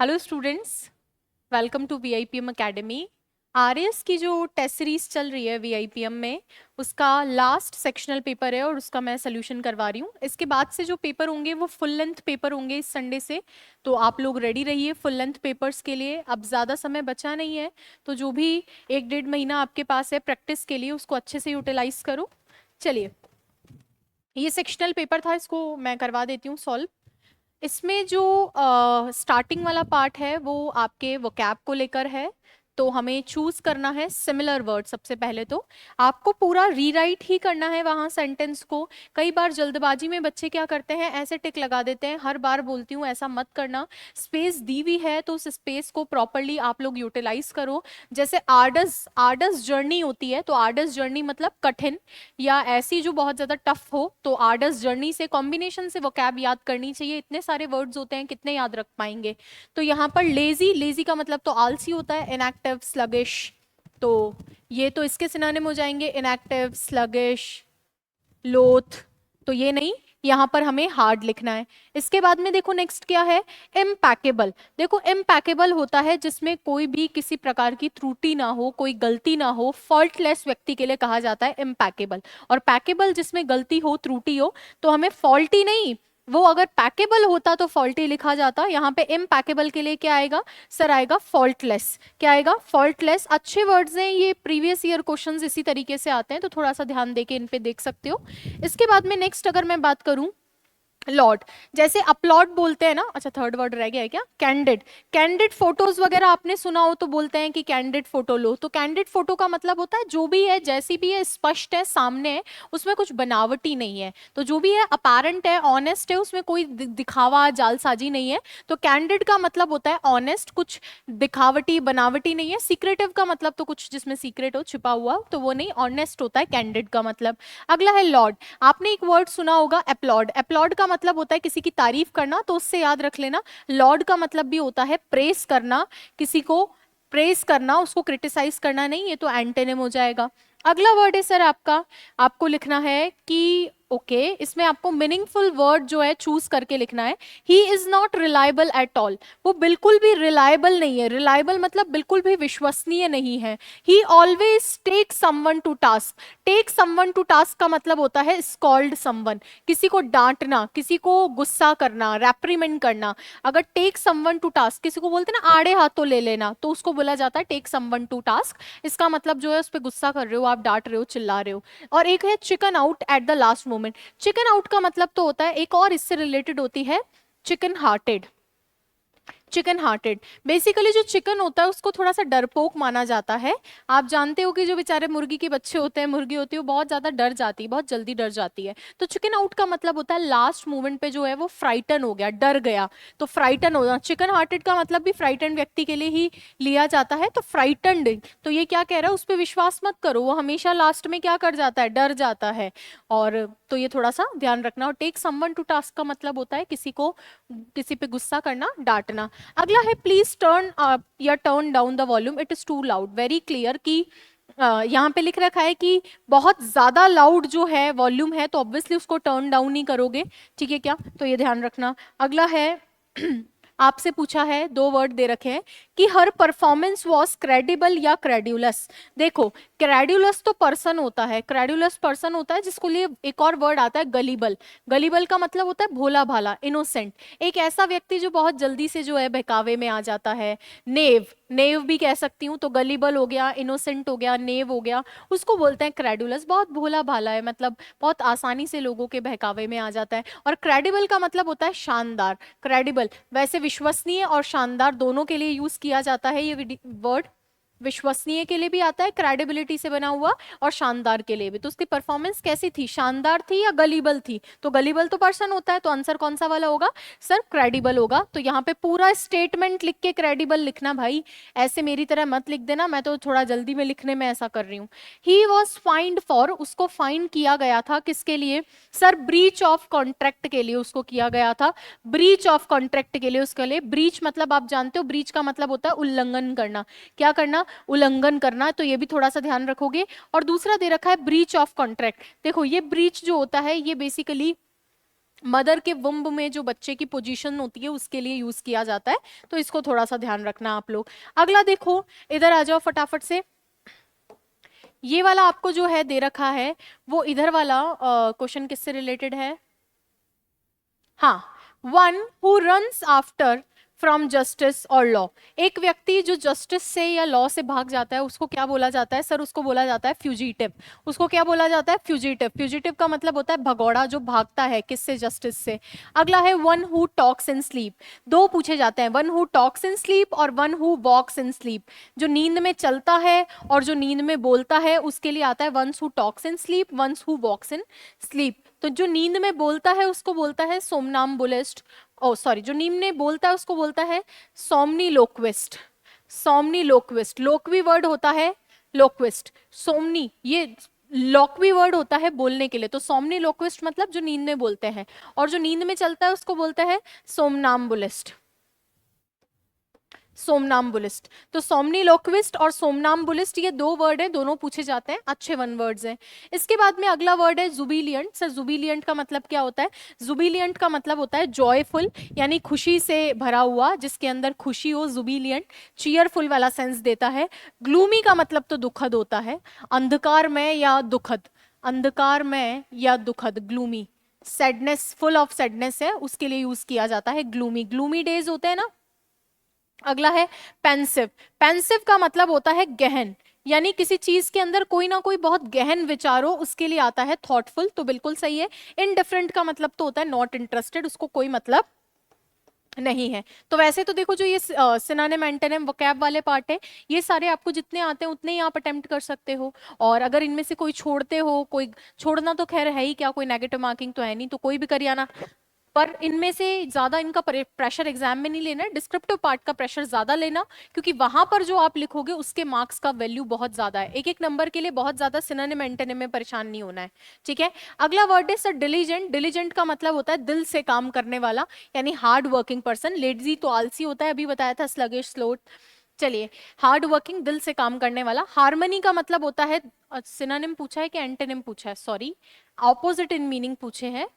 Hello students, welcome to VIPM academy. RS की जो test series चल रही है वीआईपीएम में, उसका लास्ट सेक्शनल पेपर है और उसका मैं सोल्यूशन करवा रही हूँ। इसके बाद से जो पेपर होंगे वो फुल लेंथ पेपर होंगे इस संडे से। तो आप लोग रेडी रहिए फुल लेंथ पेपर्स के लिए। अब ज़्यादा समय बचा नहीं है, तो जो भी 1 डेढ़ महीना आपके पास है प्रैक्टिस के लिए, उसको अच्छे से यूटिलाइज करो। चलिए, ये सेक्शनल पेपर था, इसको मैं करवा देती हूँ सॉल्व। इसमें जो स्टार्टिंग वाला पार्ट है वो आपके वोकैब को लेकर है। तो हमें चूज करना है सिमिलर वर्ड। सबसे पहले तो आपको पूरा रीराइट ही करना है वहां सेंटेंस को। कई बार जल्दबाजी में बच्चे क्या करते हैं, ऐसे टिक लगा देते हैं। हर बार बोलती हूँ ऐसा मत करना। स्पेस दी हुई है तो उस स्पेस को प्रॉपरली आप लोग यूटिलाइज करो। जैसे आर्डस आर्डस जर्नी होती है, तो आर्डस जर्नी मतलब कठिन या ऐसी जो बहुत ज्यादा टफ हो, तो आर्डस जर्नी से कॉम्बिनेशन से वोकैब याद करनी चाहिए। इतने सारे वर्ड्स होते हैं, कितने याद रख पाएंगे। तो यहाँ पर लेजी, लेजी का मतलब तो आलसी होता है। इनएक्टिव, स्लगिश, तो ये तो इसके सिनोनिम हो जाएंगे, इनएक्टिव, स्लगिश, लोथ। तो ये नहीं, यहाँ पर हमें हार्ड लिखना है। इसके बाद में देखो नेक्स्ट क्या है, इम्पैकेबल। देखो इम्पैकेबल होता है जिसमें कोई भी किसी प्रकार की त्रुटि ना हो, कोई गलती ना हो। फॉल्टलेस व्यक्ति के लिए कहा जाता है इम्पैकेबल। और पैकेबल जिसमें गलती हो, त्रुटि हो। तो हमें फॉल्टी नहीं, वो अगर पैकेबल होता तो फॉल्टी लिखा जाता। यहाँ पे इम्पैकेबल के लिए क्या आएगा सर, आएगा फॉल्टलेस। क्या आएगा, फॉल्टलेस। अच्छे वर्ड्स हैं ये, प्रीवियस ईयर क्वेश्चंस इसी तरीके से आते हैं, तो थोड़ा सा ध्यान देके इन पे देख सकते हो। इसके बाद में नेक्स्ट अगर मैं बात करूं, लॉर्ड, जैसे अपलॉड बोलते हैं ना। अच्छा, थर्ड वर्ड रह गया है क्या, कैंडिड। कैंडिड फोटोज वगैरह आपने सुना हो तो बोलते हैं कि कैंडिड फोटो लो। तो कैंडिड फोटो का मतलब होता है जो भी है, जैसी भी है, स्पष्ट है, सामने है, उसमें कुछ बनावटी नहीं है। तो जो भी है अपारेंट है, ऑनेस्ट है, उसमें कोई दिखावा जालसाजी नहीं है। तो कैंडिड का मतलब होता है ऑनेस्ट, कुछ दिखावटी बनावटी नहीं है। सीक्रेटिव का मतलब तो कुछ जिसमें सीक्रेट हो, छिपा हुआ, तो वो नहीं, ऑनेस्ट होता है कैंडिड का मतलब। अगला है लॉर्ड। आपने एक वर्ड सुना होगा अपलॉड। अपलॉड का मतलब होता है किसी की तारीफ करना, तो उससे याद रख लेना। लॉर्ड का मतलब भी होता है प्रेस करना, किसी को प्रेस करना, उसको क्रिटिसाइज करना नहीं, ये तो एंटेनिम हो जाएगा। अगला वर्ड है सर आपका, आपको लिखना है कि ओके, इसमें आपको मीनिंगफुल वर्ड जो है चूज करके लिखना है। He is not reliable at all. वो बिल्कुल भी रिलायबल नहीं है। रिलायबल मतलब बिल्कुल भी विश्वसनीय नहीं है। He always take someone to task. Take someone to task का मतलब होता है स्कॉल्ड समवन, किसी को डांटना, किसी को गुस्सा करना, रेप्रीमेंड करना। अगर टेक समवन टू टास्क, किसी को बोलते हैं ना आड़े हाथों ले लेना, तो उसको बोला जाता है टेक समवन टू टास्क। इसका मतलब जो है उस पर गुस्सा कर रहे हो, आप डांट रहे हो, चिल्ला रहे हो। और एक है chicken out at the last moment. Chicken out का मतलब तो होता है, एक और इससे रिलेटेड होती है, chicken hearted. Chicken hearted, basically जो चिकन होता है उसको थोड़ा सा डरपोक माना जाता है। आप जानते हो कि जो बेचारे मुर्गी के बच्चे होते हैं, मुर्गी होती है, वो बहुत ज्यादा डर जाती है, बहुत जल्दी डर जाती है। तो चिकन आउट का मतलब होता है लास्ट मोमेंट पे जो है वो फ्राइटन हो गया, डर गया। तो फ्राइटन हो, चिकन हार्टेड का मतलब भी फ्राइटन व्यक्ति के लिए ही लिया जाता है। तो फ्राइटनड, तो ये क्या कह रहा है, उस पर विश्वास मत करो, वो हमेशा लास्ट में क्या कर जाता है, डर जाता है। और तो ये थोड़ा सा ध्यान रखना। और टेक समवन टू टास्क का मतलब होता है किसी को, किसी पे गुस्सा करना, डांटना। अगला है प्लीज टर्न अप या turn down the volume, it is too loud. Very clear कि यहाँ पे लिख रखा है कि बहुत ज्यादा लाउड जो है वॉल्यूम है, तो ऑब्वियसली उसको टर्न डाउन नहीं करोगे। ठीक है क्या, तो ये ध्यान रखना। अगला है आपसे पूछा है, 2 वर्ड दे रखे हैं कि हर परफॉर्मेंस वॉज क्रेडिबल या क्रेड्यूलस। देखो, क्रेड्यूलस तो पर्सन होता है, क्रेड्यूलस पर्सन होता है, जिसको लिए एक और वर्ड आता है गलीबल। गलीबल का मतलब होता है भोला भाला, इनोसेंट, एक ऐसा व्यक्ति जो बहुत जल्दी से जो है बहकावे में आ जाता है। नेव, नेव भी कह सकती हूँ। तो गलीबल हो गया, इनोसेंट हो गया, नेव हो गया, उसको बोलते हैं क्रेडुलस। बहुत भोला भाला है, मतलब बहुत आसानी से लोगों के बहकावे में आ जाता है। और क्रेडिबल का मतलब होता है शानदार। क्रेडिबल वैसे विश्वसनीय और शानदार दोनों के लिए यूज किया जाता है ये वर्ड। विश्वसनीय के लिए भी आता है, क्रेडिबिलिटी से बना हुआ, और शानदार के लिए भी। तो उसकी परफॉर्मेंस कैसी थी, शानदार थी या गलीबल थी। तो गलीबल तो पर्सन होता है, तो आंसर कौन सा वाला होगा सर, क्रेडिबल होगा। तो यहाँ पे पूरा स्टेटमेंट लिख के क्रेडिबल लिखना भाई, ऐसे मेरी तरह मत लिख देना, मैं तो थोड़ा जल्दी में लिखने में ऐसा कर रही हूँ। ही वॉज फाइंड फॉर, उसको फाइन किया गया था, किसके लिए सर, ब्रीच ऑफ कॉन्ट्रैक्ट के लिए उसको किया गया था। ब्रीच ऑफ कॉन्ट्रैक्ट के लिए, उसके लिए ब्रीच मतलब आप जानते हो, ब्रीच का मतलब होता है उल्लंघन करना। क्या करना, उल्लंघन करना। तो ये भी थोड़ा सा ध्यान रखोगे। और दूसरा दे रखा है ब्रीच ऑफ कॉन्ट्रैक्ट। देखो ये ब्रीच जो होता है, ये बेसिकली मदर के वुम्ब में जो बच्चे की पोजीशन होती है उसके लिए यूज किया जाता है, तो इसको थोड़ा सा ध्यान रखना आप लोग। अगला देखो, इधर आ जाओ फटाफट से। ये वाला आपको जो है दे रखा है, वो इधर वाला क्वेश्चन किससे रिलेटेड है? हाँ, one who runs after from justice और लॉ। एक व्यक्ति जो जस्टिस से या लॉ से भाग जाता है उसको क्या बोला जाता है सर? उसको बोला जाता है फ्यूजिटिव। उसको क्या बोला जाता है? फ्यूजिटिव। फ्यूजिटिव का मतलब होता है भगौड़ा, जो भागता है किससे? जस्टिस से। अगला है one who talks in sleep. दो पूछे जाते हैं, one who talks in sleep और one who walks in sleep. जो नींद में चलता है और जो नींद में बोलता है उसके लिए आता है ones who talks in sleep, ones who walks in sleep. तो जो नींद में बोलता है उसको बोलता है सोमनाम्बुलिस्ट। ओ सॉरी, जो नींद में बोलता है उसको बोलता है सोमनीलोक्विस्ट। सोमनीलोक्विस्ट, लोक्वी वर्ड होता है लोक्विस्ट। सोमनी ये लोक्वी वर्ड होता है बोलने के लिए, तो सोमनीलोक्विस्ट मतलब जो नींद में बोलते हैं, और जो नींद में चलता है उसको बोलता है सोमनाम्बुलिस्ट। सोमनाम्बुलिस्ट। तो सोमनीलोक्विस्ट और सोमनाम्बुलिस्ट ये दो वर्ड हैं, दोनों पूछे जाते हैं, अच्छे वन वर्ड्स हैं। इसके बाद में अगला वर्ड है जुबिलियंट। सर जुबिलियंट का मतलब क्या होता है? जुबिलियंट का मतलब होता है जॉयफुल, यानी खुशी से भरा हुआ, जिसके अंदर खुशी हो, जुबिलियंट। चीयरफुल वाला सेंस देता है। ग्लूमी का मतलब तो दुखद होता है, अंधकार में या दुखद, अंधकार में या दुखद, gloomy. Sadness, full of sadness है, उसके लिए यूज किया जाता है ग्लूमी। ग्लूमी डेज होते हैं ना। अगला है पेंसिव। पेंसिव का मतलब होता है गहन, यानी किसी चीज के अंदर कोई ना कोई बहुत गहन विचार हो, उसके लिए आता है थॉटफुल, तो बिल्कुल सही है। इनडिफरेंट का मतलब तो होता है नॉट इंटरेस्टेड, उसको कोई मतलब नहीं है। तो वैसे तो देखो, जो ये सिनोनिम एंटोनिम वोकैब वाले पार्ट है, ये सारे आपको जितने आते हैं उतने ही आप अटेम्प्ट कर सकते हो। और अगर इनमें से कोई छोड़ते हो, कोई छोड़ना तो खैर है ही क्या, कोई नेगेटिव मार्किंग तो है नहीं, तो कोई भी करिए आना। पर इनमें से ज्यादा इनका प्रेशर एग्जाम में नहीं लेना है, डिस्क्रिप्टिव पार्ट का प्रेशर ज्यादा लेना, क्योंकि वहां पर जो आप लिखोगे उसके मार्क्स का वैल्यू बहुत ज्यादा है। एक एक नंबर के लिए बहुत ज्यादा सिनोनिम एंटोनिम में परेशान नहीं होना है, ठीक है। अगला वर्ड है सर डिलीजेंट। डिलीजेंट का मतलब होता है दिल से काम करने वाला, यानी हार्ड वर्किंग पर्सन। लेजी तो आलसी होता है, अभी बताया था, स्लगिश, स्लोथ। चलिए, हार्ड वर्किंग, दिल से काम करने वाला। हार्मनी का मतलब होता है, सिनोनिम पूछा है कि एंटोनिम पूछा है? सॉरी, ऑपोजिट इन मीनिंग पूछे हैं।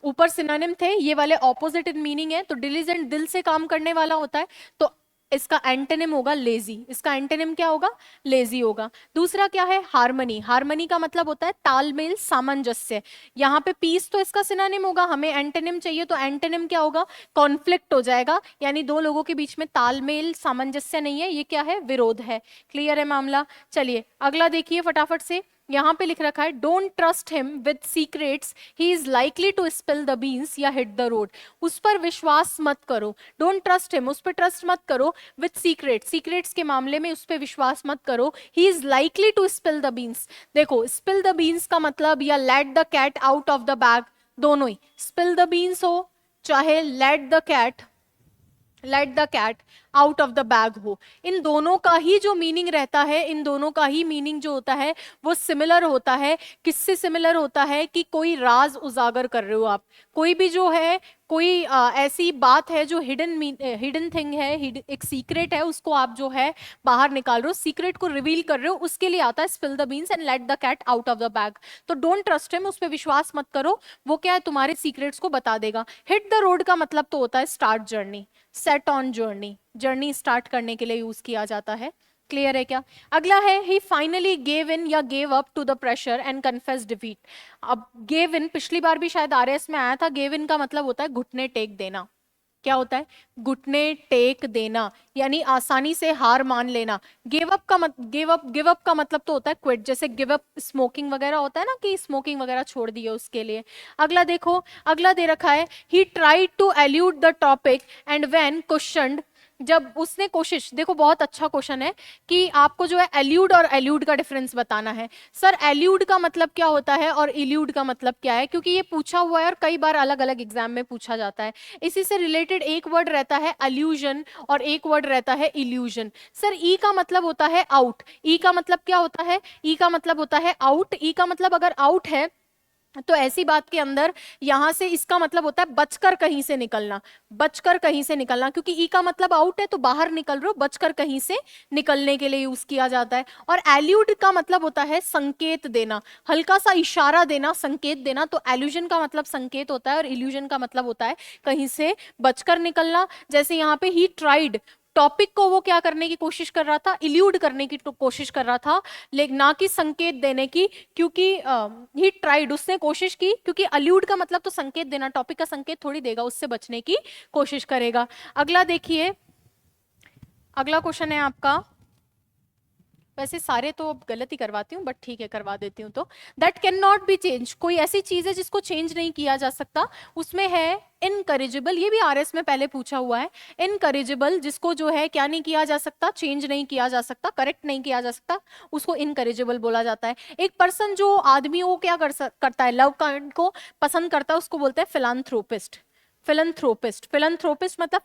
ऊपर सिनोनिम थे, ये वाले ऑपोजिट इन मीनिंग है। तो डिलीजेंट दिल से काम करने वाला होता है, तो इसका एंटोनिम होगा लेजी। इसका एंटोनिम क्या होगा? लेजी होगा। दूसरा क्या है? हार्मनी। हार्मनी का मतलब होता है तालमेल, सामंजस्य। यहाँ पे पीस तो इसका सिनोनिम होगा, हमें एंटोनिम चाहिए, तो एंटोनिम क्या होगा? कॉन्फ्लिक्ट हो जाएगा, यानी दो लोगों के बीच में तालमेल, सामंजस्य नहीं है, ये क्या है? विरोध है। क्लियर है मामला? चलिए अगला देखिए फटाफट से। यहाँ पे लिख रखा है don't trust him with secrets, he is likely to spill the beans या हिट द रोड। उस पर विश्वास मत करो, डोंट ट्रस्ट हिम, उस पर ट्रस्ट मत करो। विद सीक्रेट, सीक्रेट्स के मामले में उस पर विश्वास मत करो। He is likely to spill the beans. देखो, स्पिल द बीन्स का मतलब या let the cat out of the bag, दोनों ही, स्पिल द बीन्स हो चाहे let the cat out of the bag हो, इन दोनों का ही जो मीनिंग रहता है, इन दोनों का ही मीनिंग जो होता है वो सिमिलर होता है। किससे सिमिलर होता है? कि कोई राज उजागर कर रहे हो आप, कोई भी जो है, कोई ऐसी बात है जो हिडन थिंग है, एक सीक्रेट है, उसको आप जो है बाहर निकाल रहे हो, सीक्रेट को रिवील कर रहे हो, उसके लिए आता है spill the beans and let the cat out of the bag. तो डोंट ट्रस्ट हिम, उस पर विश्वास मत करो, वो क्या है? तुम्हारे सीक्रेट्स को बता देगा। हिट द रोड का मतलब तो होता है start journey, set on journey, journey start करने के लिए यूज किया जाता है। क्लियर है क्या? अगला है ही फाइनली गेव इन या gave up to the pressure and confess defeat. अब गेव इन, पिछली बार भी शायद आरएस में आया था, गेव इन का मतलब होता है घुटने टेक देना। क्या होता है? घुटने टेक देना, यानी आसानी से हार मान लेना। गिव अप का मतलब तो होता है क्विट, जैसे गिव अप स्मोकिंग वगैरह होता है ना, कि स्मोकिंग वगैरह छोड़ दी है उसके लिए। अगला देखो, अगला दे रखा है he tried to elude the topic and when questioned, जब उसने कोशिश, देखो बहुत अच्छा क्वेश्चन है कि आपको जो है एल्यूड और एल्यूड का डिफरेंस बताना है। सर एल्यूड का मतलब क्या होता है और इल्यूड का मतलब क्या है? क्योंकि ये पूछा हुआ है और कई बार अलग अलग एग्जाम में पूछा जाता है। इसी से रिलेटेड एक वर्ड रहता है अल्यूजन और एक वर्ड रहता है इल्यूजन। सर ई का मतलब होता है आउट। ई का मतलब क्या होता है? ई का मतलब होता है आउट। ई का मतलब अगर आउट है तो ऐसी बात के अंदर यहां से इसका मतलब होता है बचकर कहीं से निकलना, बचकर कहीं से निकलना, क्योंकि ई का मतलब आउट है तो बाहर निकल रहे हो, बचकर कहीं से निकलने के लिए यूज किया जाता है। और एल्यूड का मतलब होता है संकेत देना, हल्का सा इशारा देना, संकेत देना। तो एल्यूजन का मतलब संकेत होता है और इल्यूजन का मतलब होता है कहीं से बचकर निकलना। जैसे यहाँ पे ही ट्राइड, टॉपिक को वो क्या करने की कोशिश कर रहा था, इल्यूड करने की कोशिश कर रहा था, लेकिन ना कि संकेत देने की, क्योंकि ही ट्राइड, उसने कोशिश की, क्योंकि अल्यूड का मतलब तो संकेत देना, टॉपिक का संकेत थोड़ी देगा, उससे बचने की कोशिश करेगा। अगला देखिए, अगला क्वेश्चन है आपका, वैसे सारे तो अब गलत ही करवाती हूँ बट ठीक है करवा देती हूँ। तो that can not be change, कोई ऐसी चीज है जिसको चेंज नहीं किया जा सकता, उसमें है इनकरेजिबल। ये भी आरएस में पहले पूछा हुआ है। इनकरेजिबल जिसको जो है क्या नहीं किया जा सकता, चेंज नहीं किया जा सकता, करेक्ट नहीं किया जा सकता, उसको इनकरेजिबल बोला जाता है। एक पर्सन जो आदमी वो क्या करता है, लव को पसंद करता है, उसको बोलते हैं फिलैंथ्रोपिस्ट। फिलैंथ्रोपिस्ट, फिलैंथ्रोपिस्ट मतलब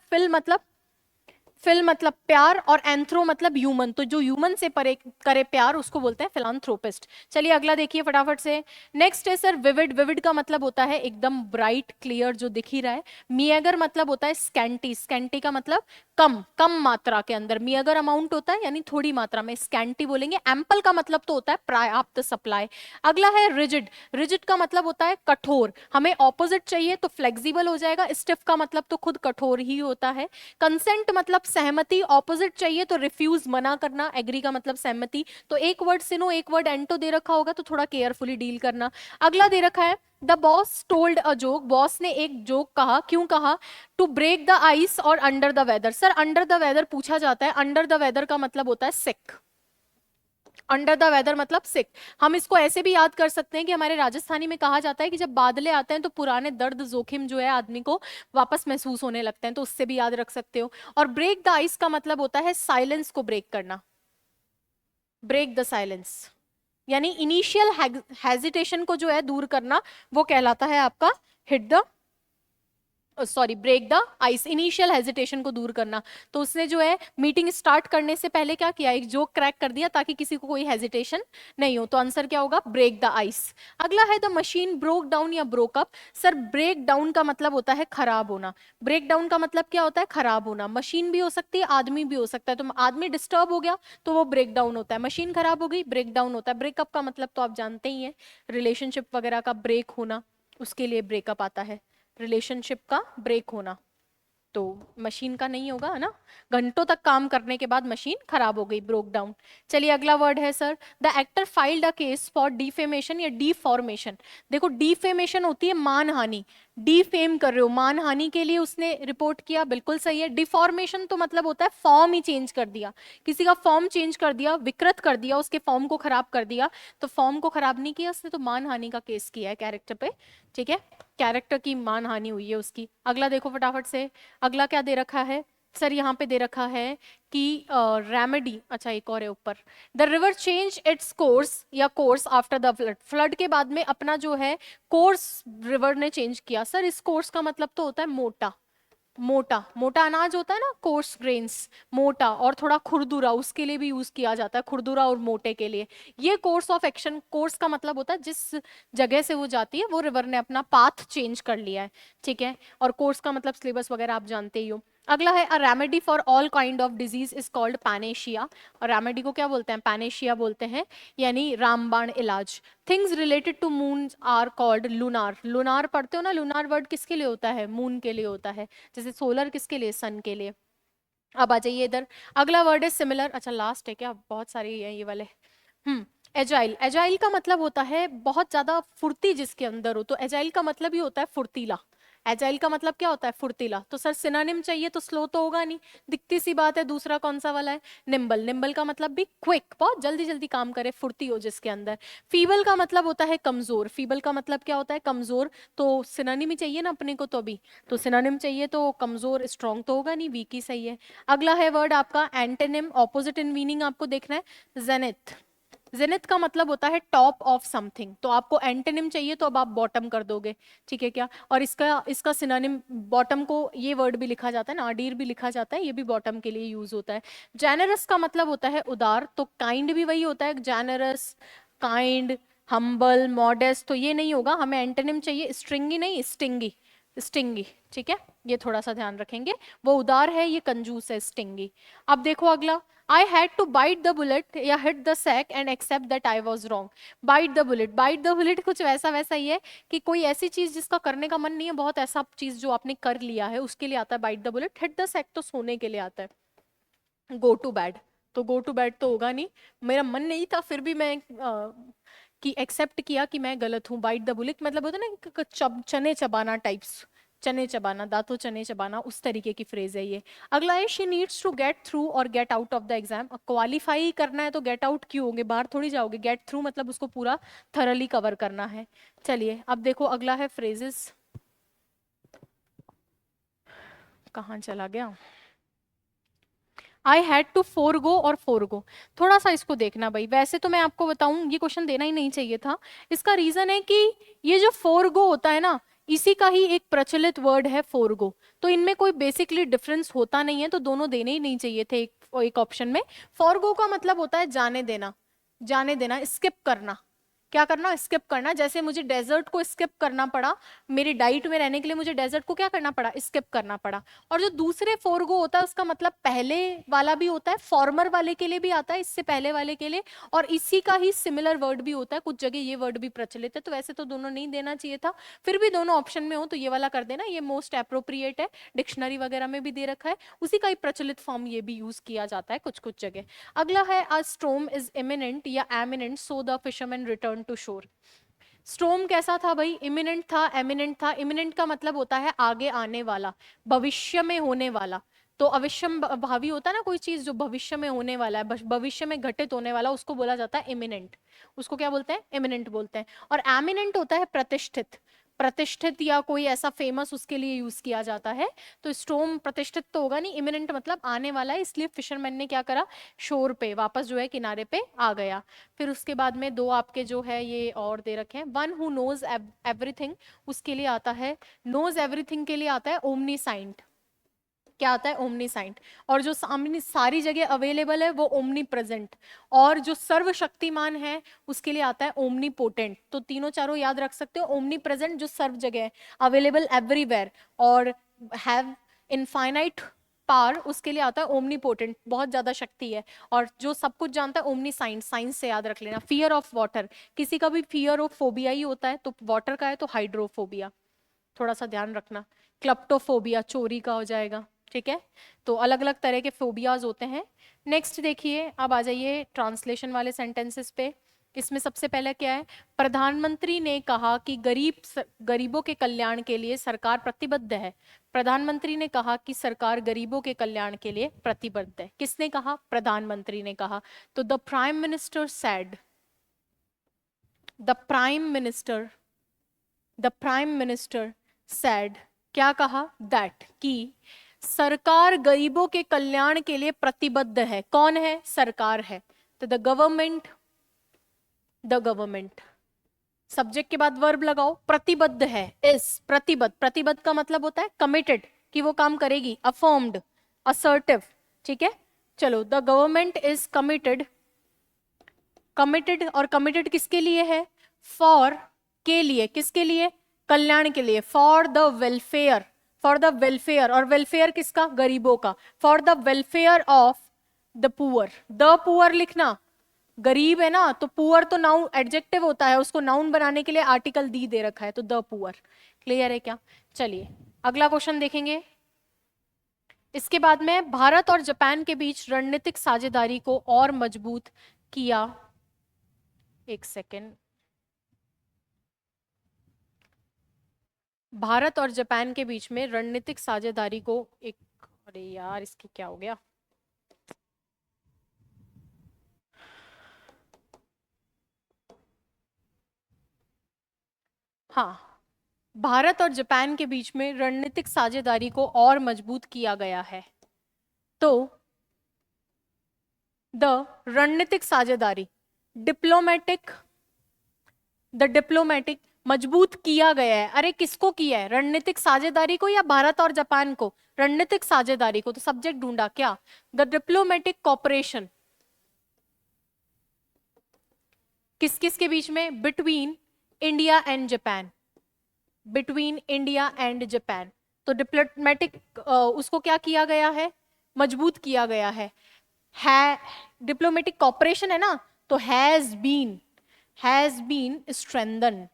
फिल मतलब प्यार और एंथ्रो मतलब ह्यूमन, तो जो ह्यूमन से परे करे प्यार उसको बोलते हैं फिलांथ्रोपिस्ट। चलिए अगला देखिए फटाफट से। नेक्स्ट है सर विविड। विविड का मतलब होता है एकदम ब्राइट क्लियर जो दिख ही रहा है। मिएगर मतलब होता है स्कैंटी। स्कैंटी का मतलब कम, कम मात्रा के अंदर। मिएगर अमाउंट होता है यानी थोड़ी मात्रा में, स्कैंटी बोलेंगे। एम्पल का मतलब तो होता है पर्याप्त सप्लाई। अगला है रिजिड। रिजिड का मतलब होता है कठोर, हमें ऑपोजिट चाहिए तो फ्लेक्सिबल हो जाएगा। स्टिफ का मतलब तो खुद कठोर ही होता है। कंसेंट मतलब सहमति, ऑपोजिट चाहिए तो रिफ्यूज मना करना। एग्री का मतलब सहमति। तो एक वर्ड सिनो एक वर्ड एंटो दे रखा होगा तो थोड़ा केयरफुली डील करना। अगला दे रखा है the boss told a joke. Boss ने एक जोक कहा, क्यों कहा, टू ब्रेक द आइस और under the weather. Sir under the weather पूछा जाता है, अंडर द वेदर का मतलब होता है सिक। अंडर द वेदर मतलब सिक। हम इसको ऐसे भी याद कर सकते हैं कि हमारे राजस्थानी में कहा जाता है कि जब बादले आते हैं तो पुराने दर्द जोखिम जो है आदमी को वापस महसूस होने लगते हैं, तो उससे भी याद रख सकते हो। और ब्रेक द आइस का मतलब होता है साइलेंस को ब्रेक करना, ब्रेक द साइलेंस, यानी इनिशियल हेजिटेशन को जो है दूर करना, वो कहलाता है आपका hit the, sorry, break the ice, initial hesitation को दूर करना। तो उसने जो है मीटिंग स्टार्ट करने से पहले क्या किया, एक जोक क्रैक कर दिया ताकि किसी को कोई हेजिटेशन नहीं हो। तो आंसर क्या होगा, ब्रेक द आइस। अगला है द मशीन ब्रोक डाउन या broke up. Sir break down का मतलब होता है खराब होना। ब्रेक डाउन का मतलब क्या होता है, खराब होना। मशीन भी हो सकती है, आदमी भी हो सकता है। तो आदमी डिस्टर्ब हो गया तो वो ब्रेक डाउन होता है, मशीन खराब हो गई ब्रेक डाउन होता है। ब्रेकअप का मतलब तो आप जानते ही हैं, रिलेशनशिप वगैरह का ब्रेक होना, उसके लिए ब्रेकअप आता है, रिलेशनशिप का ब्रेक होना। तो मशीन का नहीं होगा, है ना, घंटों तक काम करने के बाद मशीन खराब हो गई, ब्रोक डाउन। चलिए अगला वर्ड है sir the actor filed a case for defamation या डिफॉर्मेशन। देखो डिफेमेशन होती है मानहानि, डिफेम कर रहे हो, मानहानि के लिए उसने रिपोर्ट किया, बिल्कुल सही है। डिफॉर्मेशन तो मतलब होता है फॉर्म ही चेंज कर दिया, किसी का फॉर्म चेंज कर दिया, विकृत कर दिया, उसके फॉर्म को खराब कर दिया। तो फॉर्म को खराब नहीं किया उसने, तो मानहानि का केस किया है कैरेक्टर पे, ठीक है, कैरेक्टर की मानहानि हुई है उसकी। अगला देखो फटाफट से, अगला क्या दे रखा है सर, यहाँ पे दे रखा है कि रेमेडी, अच्छा एक और है ऊपर, the river change its course या course after the flood. Flood के बाद में अपना जो है कोर्स रिवर ने चेंज किया। सर इस कोर्स का मतलब तो होता है मोटा, मोटा, मोटा अनाज होता है ना, कोर्स ग्रेन्स, मोटा और थोड़ा खुरदुरा, उसके लिए भी यूज किया जाता है, खुरदुरा और मोटे के लिए। ये कोर्स ऑफ एक्शन, कोर्स का मतलब होता है जिस जगह से वो जाती है वो रिवर ने अपना पाथ चेंज कर लिया है, ठीक है। और कोर्स का मतलब सिलेबस वगैरह आप जानते ही हो। अगला है a remedy for all kind of disease is called Panacea. और रेमेडी को क्या बोलते हैं, पैनेशिया बोलते हैं, यानी रामबाण इलाज। Things related to moon are called lunar. Lunar पढ़ते हो ना, लूनार वर्ड किसके लिए होता है, मून के लिए होता है। जैसे सोलर किसके लिए, सन के लिए। अब आ जाइए इधर, अगला वर्ड है सिमिलर, अच्छा लास्ट है क्या, बहुत सारे हैं ये वाले। एजाइल। एजाइल का मतलब होता है बहुत ज्यादा फुर्ती जिसके अंदर हो, तो एजाइल का मतलब ही होता है फुर्तीला। एजाइल का मतलब क्या होता है, फुर्तीला। तो सर सिनोनिम चाहिए तो स्लो तो होगा नहीं, दिखती सी बात है। दूसरा कौन सा वाला है, निम्बल। निम्बल का मतलब भी क्विक, बहुत जल्दी जल्दी काम करे, फुर्ती हो जिसके अंदर। फीबल का मतलब होता है कमजोर। फीबल का मतलब क्या होता है, कमजोर। तो सिनोनिम ही चाहिए ना अपने को, तो अभी तो सिनोनिम चाहिए, तो कमजोर स्ट्रॉन्ग तो होगा नहीं, वीक ही सही है। अगला है वर्ड आपका एंटोनिम, ऑपोजिट इन मीनिंग आपको देखना है, जेनिथ। जेनिथ का मतलब होता है टॉप ऑफ समथिंग, तो आपको एंटोनिम चाहिए तो अब आप बॉटम कर दोगे, ठीक है क्या। और इसका इसका सिनोनिम, बॉटम को ये वर्ड भी लिखा जाता है ना, अडीर भी लिखा जाता है, ये भी बॉटम के लिए यूज होता है। जेनरस का मतलब होता है उदार, तो काइंड भी वही होता है, जेनरस, काइंड, हम्बल, मॉडेस्ट, तो ये नहीं होगा, हमें एंटोनिम चाहिए स्ट्रिंगी नहीं स्टिंगी, स्टिंगी, ठीक है, ये थोड़ा सा ध्यान रखेंगे। वो उदार है, ये कंजूस है, स्टिंगी। अब देखो अगला, I had to bite the bullet या hit the sack and accept that I was wrong. Bite the bullet, bite the bullet कुछ वैसा वैसा ही है कि कोई ऐसी चीज जिसका करने का मन नहीं है, बहुत ऐसा चीज जो आपने कर लिया है उसके लिए आता है bite the bullet. Hit the sack तो सोने के लिए आता है। गो टू बैड, तो गो टू बैड तो होगा नहीं, मेरा मन नहीं था फिर भी मैं कि एक्सेप्ट किया कि मैं गलत हूँ। बाइट द बुलेट मतलब होता है ना चने चबाना टाइप्स, चने चबाना, दांतों चने चबाना, उस तरीके की फ्रेज है ये। अगला है she needs to get through और get out of the exam. Qualify करना है तो गेट आउट क्यों होंगे, बाहर थोड़ी जाओगे। गेट थ्रू मतलब उसको पूरा थरली कवर करना है। चलिए अब देखो अगला है फ्रेजेस, कहाँ चला गया, आई हैड टू फोरगो और फोरगो, थोड़ा सा इसको देखना भाई। वैसे तो मैं आपको बताऊं ये क्वेश्चन देना ही नहीं चाहिए था। इसका रीजन है कि ये जो फोरगो होता है ना, इसी का ही एक प्रचलित वर्ड है फोरगो, तो इनमें कोई बेसिकली डिफरेंस होता नहीं है, तो दोनों देने ही नहीं चाहिए थे एक ऑप्शन में। फोरगो का मतलब होता है जाने देना, जाने देना, स्किप करना। क्या करना, स्किप करना। जैसे मुझे डेजर्ट को स्किप करना पड़ा, मेरी डाइट में रहने के लिए मुझे डेजर्ट को क्या करना पड़ा, स्किप करना पड़ा। और जो दूसरे फोरगो होता है उसका मतलब पहले वाला भी होता है, फॉर्मर वाले के लिए भी आता है, इससे पहले वाले के लिए, और इसी का ही सिमिलर वर्ड भी होता है, कुछ जगह ये वर्ड भी प्रचलित है। तो वैसे तो दोनों नहीं देना चाहिए था, फिर भी दोनों ऑप्शन में हो तो ये वाला कर देना, ये मोस्ट अप्रोप्रिएट है, डिक्शनरी वगैरह में भी दे रखा है, उसी का ही प्रचलित फॉर्म ये भी यूज किया जाता है कुछ कुछ जगह। अगला है अ स्टॉर्म इज इमिनेंट या eminent so the fisherman return to shore. Storm कैसा था भाई, इमिनेंट था, एमिनेंट था। इमिनेंट का मतलब होता है आगे आने वाला, भविष्य में होने वाला। तो अवश्यम भावी होता है ना, कोई चीज जो भविष्य में होने वाला है, भविष्य में घटित होने वाला, उसको बोला जाता है इमिनेंट, उसको क्या बोलते हैं, इमिनेंट बोलते हैं। और एमिनेंट होता है प्रतिष्ठित, प्रतिष्ठित या कोई ऐसा फेमस, उसके लिए यूज किया जाता है। तो स्टॉर्म प्रतिष्ठित तो होगा नहीं, इमिनेंट मतलब आने वाला है, इसलिए फिशरमैन ने क्या करा, शोर पे वापस जो है किनारे पे आ गया। फिर उसके बाद में दो आपके जो है ये और दे रखे हैं, वन हु नोज एवरीथिंग, उसके लिए आता है, नोज एवरीथिंग के लिए आता है ओमनीसाइंट। क्या आता है, ओमनीसाइंट। और जो सामने सारी जगह अवेलेबल है वो ओमनी प्रेजेंट। और जो सर्वशक्तिमान है उसके लिए आता है ओमनी पोटेंट। तो तीनों चारों याद रख सकते हो, ओमनी प्रेजेंट जो सर्व जगह है, अवेलेबल एवरीवेयर, और हैव इनफाइनाइट पावर, उसके लिए आता है ओमनी पोटेंट, बहुत ज्यादा शक्ति है। और जो सब कुछ जानता है ओमनी साइंस, साइंस से याद रख लेना। फियर ऑफ वाटर, किसी का भी फियर ऑफ फोबिया ही होता है, तो वाटर का है तो हाइड्रोफोबिया, थोड़ा सा ध्यान रखना। क्लप्टोफोबिया चोरी का हो जाएगा, ठीक है। तो अलग अलग तरह के फोबियाज होते हैं। नेक्स्ट देखिए, अब आ जाइए ट्रांसलेशन वाले सेंटेंसेस पे। इसमें सबसे पहले क्या है, प्रधानमंत्री ने कहा कि गरीबों के कल्याण के लिए सरकार प्रतिबद्ध है। प्रधानमंत्री ने कहा कि सरकार गरीबों के कल्याण के लिए प्रतिबद्ध है। किसने कहा, प्रधानमंत्री ने कहा। तो the prime minister said, the prime minister, the prime minister said, क्या कहा, दैट, कि सरकार गरीबों के कल्याण के लिए प्रतिबद्ध है। कौन है, सरकार है। तो the government, the government, subject के बाद वर्ब लगाओ, प्रतिबद्ध है, इस, प्रतिबद्ध, प्रतिबद्ध का मतलब होता है कमिटेड, कि वो काम करेगी, अफर्म्ड, असर्टिव, ठीक है। चलो, the government is committed, committed, और कमिटेड किसके लिए है, फॉर, के लिए, किसके लिए, कल्याण के लिए, for the welfare, for the welfare, और वेलफेयर किसका, गरीबों का, for the welfare of the poor. The poor लिखना, गरीब है ना, तो पुअर तो नाउन एडजेक्टिव होता है, उसको नाउन बनाने के लिए आर्टिकल दी दे रखा है, तो द पुअर। क्लियर है क्या। चलिए अगला क्वेश्चन देखेंगे। इसके बाद में भारत और जापान के बीच रणनीतिक साझेदारी को और मजबूत किया, एक सेकेंड, भारत और जापान के बीच में रणनीतिक साझेदारी को एक, अरे यार इसकी क्या हो गया, हाँ, भारत और जापान के बीच में रणनीतिक साझेदारी को और मजबूत किया गया है। तो द रणनीतिक साझेदारी, डिप्लोमेटिक, द डिप्लोमेटिक, मजबूत किया गया है। अरे किसको किया है, रणनीतिक साझेदारी को या भारत और जापान को, रणनीतिक साझेदारी को। तो सब्जेक्ट ढूंढा क्या, द डिप्लोमेटिक कॉपरेशन, किस किस के बीच में? Between India and Japan, between India and Japan. तो डिप्लोमेटिक उसको क्या किया गया है? मजबूत किया गया है डिप्लोमेटिक कॉपरेशन है ना, तो हैज बीन स्ट्रेंथन।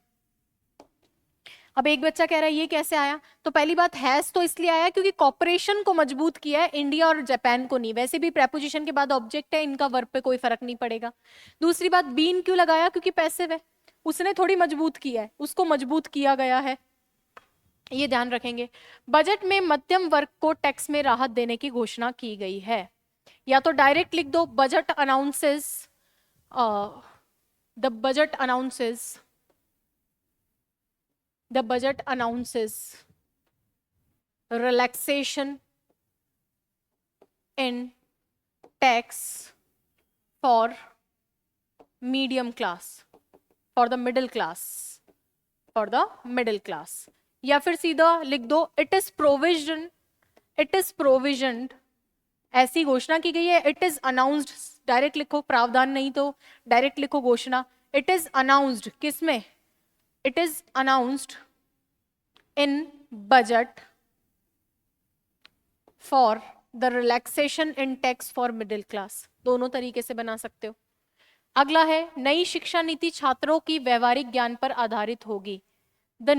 अब एक बच्चा कह रहा है ये कैसे आया? तो पहली बात, हैज तो इसलिए आया क्योंकि कॉपरेशन को मजबूत किया है, इंडिया और जापान को नहीं। वैसे भी प्रेपोजिशन के बाद ऑब्जेक्ट है, इनका वर्ब पे कोई फर्क नहीं पड़ेगा। दूसरी बात, बीन क्यों लगाया? क्योंकि पैसिव है, उसने थोड़ी मजबूत किया है, उसको मजबूत किया गया है, ये ध्यान रखेंगे। बजट में मध्यम वर्ग को टैक्स में राहत देने की घोषणा की गई है। या तो डायरेक्ट लिख दो, budget announces, the budget announces, the budget announces relaxation in tax for medium class, for the middle class, for the middle class। या फिर सीधा लिख दो, it is provisioned, ऐसी घोषणा की गई है। इट इज अनाउंस्ड, डायरेक्ट लिखो, प्रावधान नहीं तो डायरेक्ट लिखो घोषणा। इट इज अनाउंस्ड किस में? It is announced in budget for the relaxation in tax for middle class. दोनों तरीके से बना सकते हो। अगला है, नई शिक्षा नीति छात्रों की व्यवहारिक ज्ञान पर आधारित होगी। The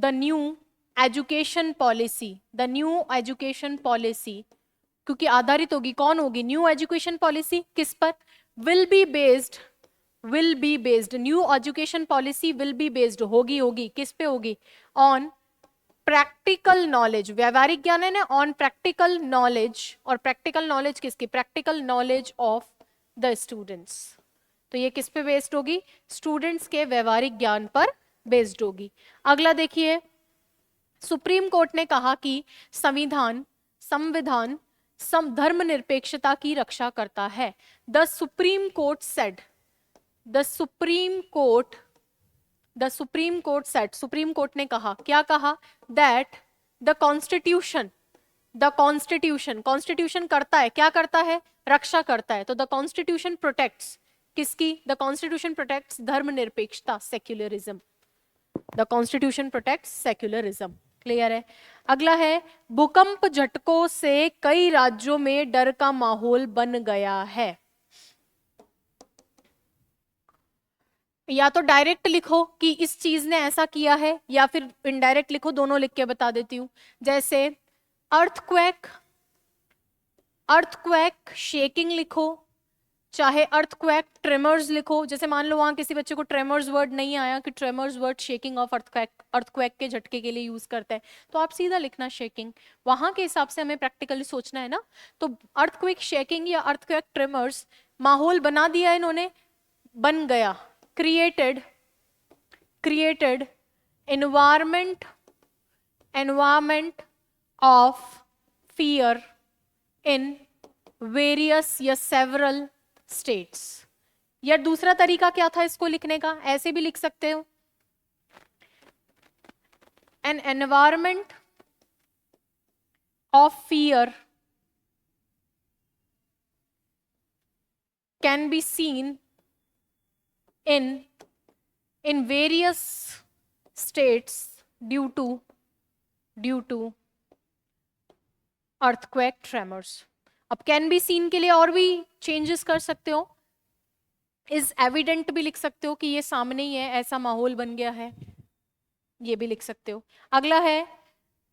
new education policy, the new education policy, क्योंकि आधारित होगी, कौन होगी? न्यू एजुकेशन पॉलिसी किस पर? Will be based, new education policy will be based, होगी किस पे होगी? ऑन प्रैक्टिकल नॉलेज, व्यवहारिक ज्ञान है ना, ऑन प्रैक्टिकल नॉलेज। और प्रैक्टिकल नॉलेज किसकी? Practical knowledge of the students. तो ये किस पे बेस्ड होगी? स्टूडेंट्स के व्यवहारिक ज्ञान पर बेस्ड होगी। अगला देखिए, सुप्रीम कोर्ट ने कहा कि संविधान धर्मनिरपेक्षता की रक्षा करता है। The supreme court said, supreme court ने कहा, क्या कहा? दैट द कॉन्स्टिट्यूशन करता है, क्या करता है? रक्षा करता है। तो द कॉन्स्टिट्यूशन प्रोटेक्ट्स किसकी? द कॉन्स्टिट्यूशन प्रोटेक्ट्स धर्मनिरपेक्षता, secularism. The constitution protects secularism. Clear है? अगला है, भूकंप झटकों से कई राज्यों में डर का माहौल बन गया है। या तो डायरेक्ट लिखो कि इस चीज ने ऐसा किया है, या फिर इनडायरेक्ट लिखो, दोनों लिख के बता देती हूं। जैसे अर्थक्वेक शेकिंग लिखो, चाहे अर्थक्वेक ट्रेमर्स लिखो। जैसे मान लो वहां किसी बच्चे को ट्रेमर्स वर्ड नहीं आया, कि tremors word shaking of earthquake के झटके के लिए यूज करता है, तो आप सीधा लिखना शेकिंग। वहां के हिसाब से हमें प्रैक्टिकली सोचना है ना, तो अर्थक्वेक शेकिंग या अर्थक्वेक ट्रेमर्स, माहौल बना दिया इन्होंने, बन गया, created environment of fear in various या सेवरल स्टेट्स। या दूसरा तरीका क्या था इसको लिखने का? ऐसे भी लिख सकते हो, an environment of fear can be seen in various states due to earthquake tremors। अब कैन बी सीन के लिए और भी चेंजेस कर सकते हो, इज एविडेंट भी लिख सकते हो कि ये सामने ही है, ऐसा माहौल बन गया है, ये भी लिख सकते हो। अगला है,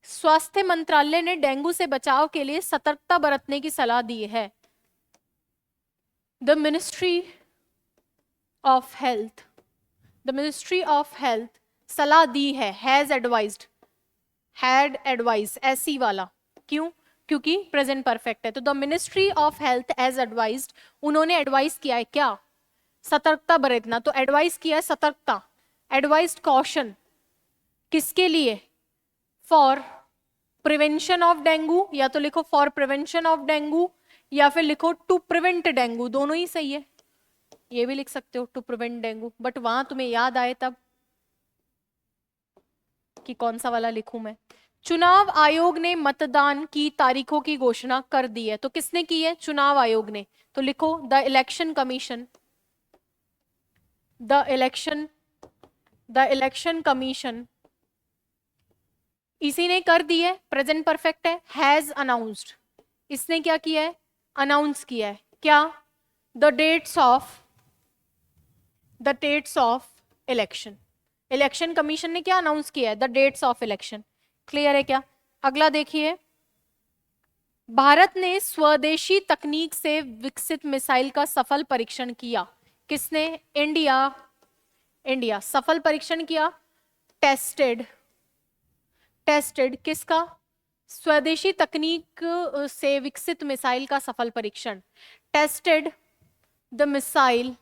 स्वास्थ्य मंत्रालय ने डेंगू से बचाव के लिए सतर्कता बरतने की सलाह दी है। द मिनिस्ट्री ऑफ हेल्थ सलाह दी है, हैड एडवाइज, ऐसी वाला, क्यों? क्योंकि प्रेजेंट परफेक्ट है। तो the ministry of health has advised, उन्होंने एडवाइस किया है क्या? सतर्कता बरतना। तो एडवाइस किया है सतर्कता, एडवाइज्ड कॉशन, किसके लिए? फॉर प्रिवेंशन ऑफ डेंगू, या तो लिखो फॉर प्रिवेंशन ऑफ डेंगू, या फिर लिखो टू प्रिवेंट डेंगू, दोनों ही सही है। ये भी लिख सकते हो टू प्रिवेंट डेंगू, बट वहां तुम्हें याद आए तब कि कौन सा वाला लिखूं मैं। चुनाव आयोग ने मतदान की तारीखों की घोषणा कर दी है। तो किसने की है? चुनाव आयोग ने। तो लिखो the election commission the election commission, इसी ने कर दी है, प्रेजेंट परफेक्ट है, हैज अनाउंस्ड, इसने क्या किया है, अनाउंस किया है, क्या, the dates of election, election commission ने क्या अनाउंस किया है, the dates of election. Clear है क्या? अगला देखिए, भारत ने स्वदेशी तकनीक से विकसित मिसाइल का सफल परीक्षण किया। किसने? इंडिया। इंडिया सफल परीक्षण किया, टेस्टेड, टेस्टेड किसका? स्वदेशी तकनीक से विकसित मिसाइल का सफल परीक्षण, tested the missile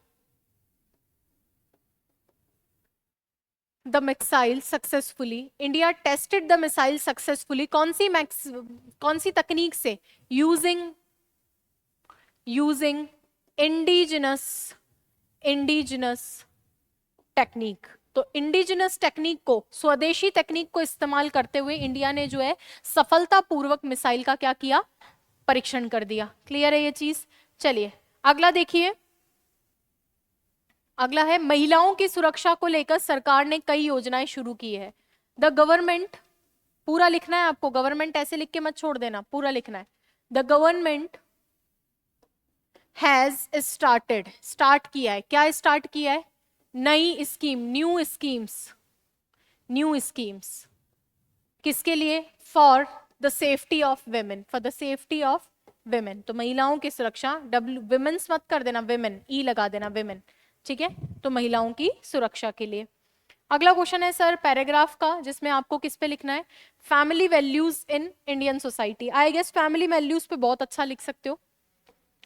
successfully, India tested the missile successfully, कौन सी तकनीक से? Using indigenous technique. तो इंडिजिनस टेक्निक को, स्वदेशी टेक्निक को इस्तेमाल करते हुए इंडिया ने जो है सफलतापूर्वक मिसाइल का क्या किया? परीक्षण कर दिया। क्लियर है ये चीज? चलिए अगला देखिए, अगला है महिलाओं की सुरक्षा को लेकर सरकार ने कई योजनाएं शुरू की है। द गवर्नमेंट, पूरा लिखना है आपको, गवर्नमेंट ऐसे लिख के मत छोड़ देना, पूरा लिखना है। The government has started, start किया है, क्या स्टार्ट किया है? नई स्कीम, न्यू स्कीम्स किसके लिए? For the safety of women, for the safety of women, तो महिलाओं की सुरक्षा, विमेन्स मत कर देना, वेमेन ई लगा देना, वेमेन, ठीक है, तो महिलाओं की सुरक्षा के लिए। अगला क्वेश्चन है सर पैराग्राफ का, जिसमें आपको किस पे लिखना है? Family values in Indian society. I guess family values पे बहुत अच्छा लिख सकते हो,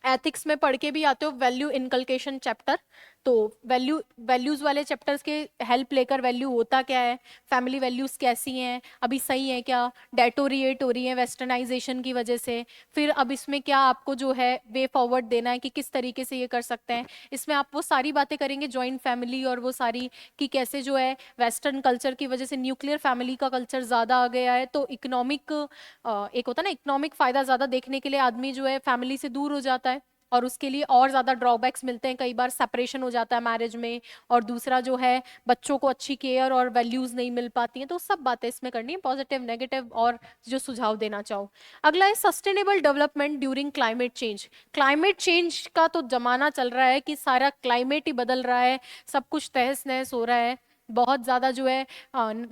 एथिक्स में पढ़ के भी आते हो, वैल्यू इनकलकेशन चैप्टर, तो वैल्यूज वाले चैप्टर्स के हेल्प लेकर, वैल्यू होता क्या है, फैमिली वैल्यूज कैसी हैं, अभी सही है क्या, डेटोरिएट हो रही है वेस्टर्नाइजेशन की वजह से, फिर अब इसमें क्या आपको जो है वे फॉरवर्ड देना है कि किस तरीके से ये कर सकते हैं। इसमें आप वो सारी बातें करेंगे, जॉइंट फैमिली और वो सारी, कि कैसे जो है वेस्टर्न कल्चर की वजह से न्यूक्लियर फैमिली का कल्चर ज़्यादा आ गया है, तो इकोनॉमिक, एक होता है ना इकोनॉमिक फ़ायदा ज़्यादा देखने के लिए आदमी जो है फैमिली से दूर हो जाता है, और उसके लिए और ज़्यादा ड्रॉबैक्स मिलते हैं, कई बार सेपरेशन हो जाता है मैरिज में, और दूसरा जो है बच्चों को अच्छी केयर और वैल्यूज़ नहीं मिल पाती हैं। तो सब बातें इसमें करनी है, पॉजिटिव नेगेटिव और जो सुझाव देना चाहो। अगला है sustainable development during climate change. Climate change का तो जमाना चल रहा है कि सारा क्लाइमेट ही बदल रहा है, सब कुछ तहस नहस हो रहा है, बहुत ज़्यादा जो है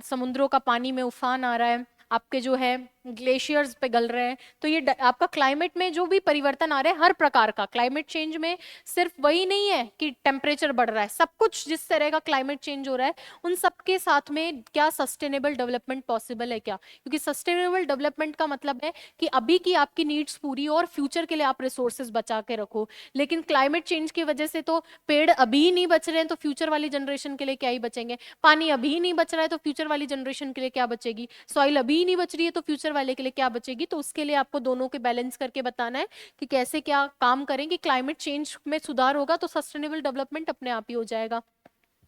समुद्रों का पानी में उफान आ रहा है, आपके जो है ग्लेशियर्स पे गल रहे हैं, तो ये आपका क्लाइमेट में जो भी परिवर्तन आ रहे हैं, हर प्रकार का क्लाइमेट चेंज में सिर्फ वही नहीं है कि टेम्परेचर बढ़ रहा है, सब कुछ जिस तरह का क्लाइमेट चेंज हो रहा है उन सब के साथ में क्या सस्टेनेबल डेवलपमेंट पॉसिबल है क्या? क्योंकि सस्टेनेबल डेवलपमेंट का मतलब है कि अभी की आपकी नीड्स पूरी और फ्यूचर के लिए आप रिसोर्सेज बचा के रखो, लेकिन क्लाइमेट चेंज की वजह से तो पेड़ अभी ही नहीं बच रहे हैं, तो फ्यूचर वाली जनरेशन के लिए क्या ही बचेंगे, पानी अभी ही नहीं बच रहा है तो फ्यूचर वाली जनरेशन के लिए क्या बचेगी, सॉइल अभी ही नहीं बच रही है तो फ्यूचर वाले के लिए क्या बचेगी। तो उसके लिए आपको दोनों के बैलेंस करके बताना है कि कैसे क्या काम करें कि क्लाइमेट चेंज में सुधार होगा तो सस्टेनेबल डेवलपमेंट अपने आप ही हो जाएगा।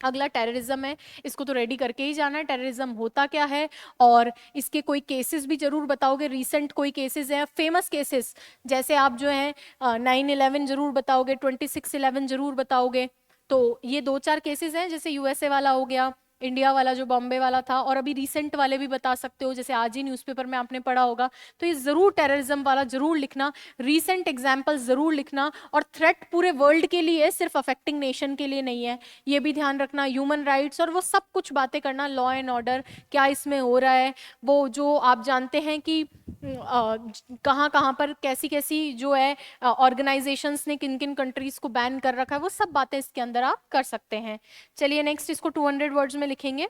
अगला टेररिज्म है, इसको तो रेडी करके ही जाना है, टेररिज्म होता क्या है और इसके कोई केसेस भी जरूर बताओगे, रीसेंट कोई केसेस हैं, फेमस केसेस, जैसे आप जो है 9/11 जरूर बताओगे, 26/11 जरूर बताओगे, तो ये 2-4 केसेस हैं, जैसे यूएसए वाला हो गया, इंडिया वाला जो बॉम्बे वाला था, और अभी रिसेंट वाले भी बता सकते हो, जैसे आज ही न्यूज़पेपर में आपने पढ़ा होगा, तो ये जरूर टेररिज्म वाला जरूर लिखना, रीसेंट एग्जाम्पल जरूर लिखना, और थ्रेट पूरे वर्ल्ड के लिए, सिर्फ अफेक्टिंग नेशन के लिए नहीं है, ये भी ध्यान रखना, ह्यूमन राइट्स और वो सब कुछ बातें करना, लॉ एंड ऑर्डर क्या इसमें हो रहा है, वो जो आप जानते हैं कि कहाँ कहाँ पर कैसी कैसी जो है ऑर्गेनाइजेशंस ने किन किन कंट्रीज को बैन कर रखा है, वो सब बातें इसके अंदर आप कर सकते हैं। चलिए नेक्स्ट, इसको 200 वर्ड्स में लिखेंगे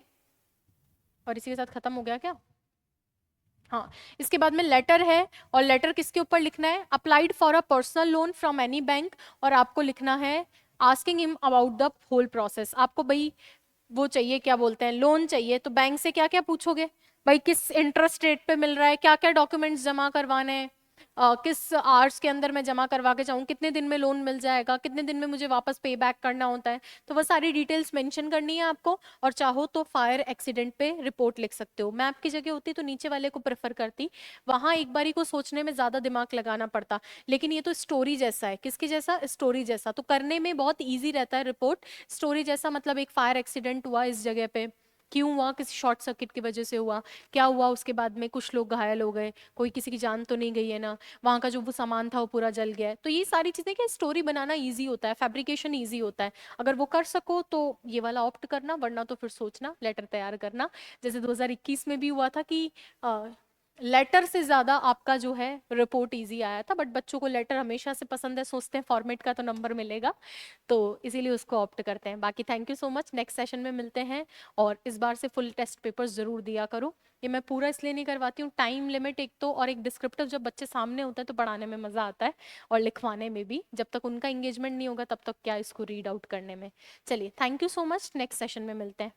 और इसी के साथ खत्म हो गया क्या? हाँ, इसके बाद में लेटर है, और लेटर किसके ऊपर लिखना है? Applied for a personal loan from any bank, और आपको लिखना है asking him about the whole process. आपको भाई वो चाहिए, क्या बोलते हैं, लोन चाहिए, तो बैंक से क्या क्या पूछोगे भाई, किस इंटरेस्ट रेट पे मिल रहा है, क्या क्या डॉक्यूमेंट्स जमा करवाने हैं, किस आवर्स के अंदर मैं जमा करवा के जाऊँ, कितने दिन में लोन मिल जाएगा, कितने दिन में मुझे वापस पे बैक करना होता है, तो वो सारी डिटेल्स मेंशन करनी है आपको। और चाहो तो फायर एक्सीडेंट पे रिपोर्ट लिख सकते हो। मैं आपकी जगह होती तो नीचे वाले को प्रेफर करती, वहां एक बारी को सोचने में ज्यादा दिमाग लगाना पड़ता। लेकिन ये तो स्टोरी जैसा है, किसकी जैसा, स्टोरी जैसा, तो करने में बहुत ईजी रहता है रिपोर्ट। स्टोरी जैसा मतलब एक फायर एक्सीडेंट हुआ इस जगह पे, क्यों हुआ, किसी शॉर्ट सर्किट की वजह से हुआ, क्या हुआ उसके बाद में, कुछ लोग घायल हो गए, कोई किसी की जान तो नहीं गई है ना, वहाँ का जो वो सामान था वो पूरा जल गया है। तो ये सारी चीजें, क्या स्टोरी बनाना इजी होता है, फैब्रिकेशन इजी होता है। अगर वो कर सको तो ये वाला ऑप्ट करना, वरना तो फिर सोचना लेटर तैयार करना। जैसे 2021 में भी हुआ था कि लेटर से ज्यादा आपका जो है रिपोर्ट इजी आया था, बट बच्चों को लेटर हमेशा से पसंद है, सोचते हैं फॉर्मेट का तो नंबर मिलेगा, तो इसीलिए उसको ऑप्ट करते हैं। बाकी thank you so much, next session में मिलते हैं। और इस बार से फुल टेस्ट पेपर्स जरूर दिया करो। ये मैं पूरा इसलिए नहीं करवाती हूँ, टाइम लिमिट एक तो, और एक डिस्क्रिप्टिव जब बच्चे सामने होते हैं तो पढ़ाने में मजा आता है, और लिखवाने में भी। जब तक उनका एंगेजमेंट नहीं होगा तब तक क्या इसको रीड आउट करने में। चलिए, thank you so much, next session में मिलते हैं।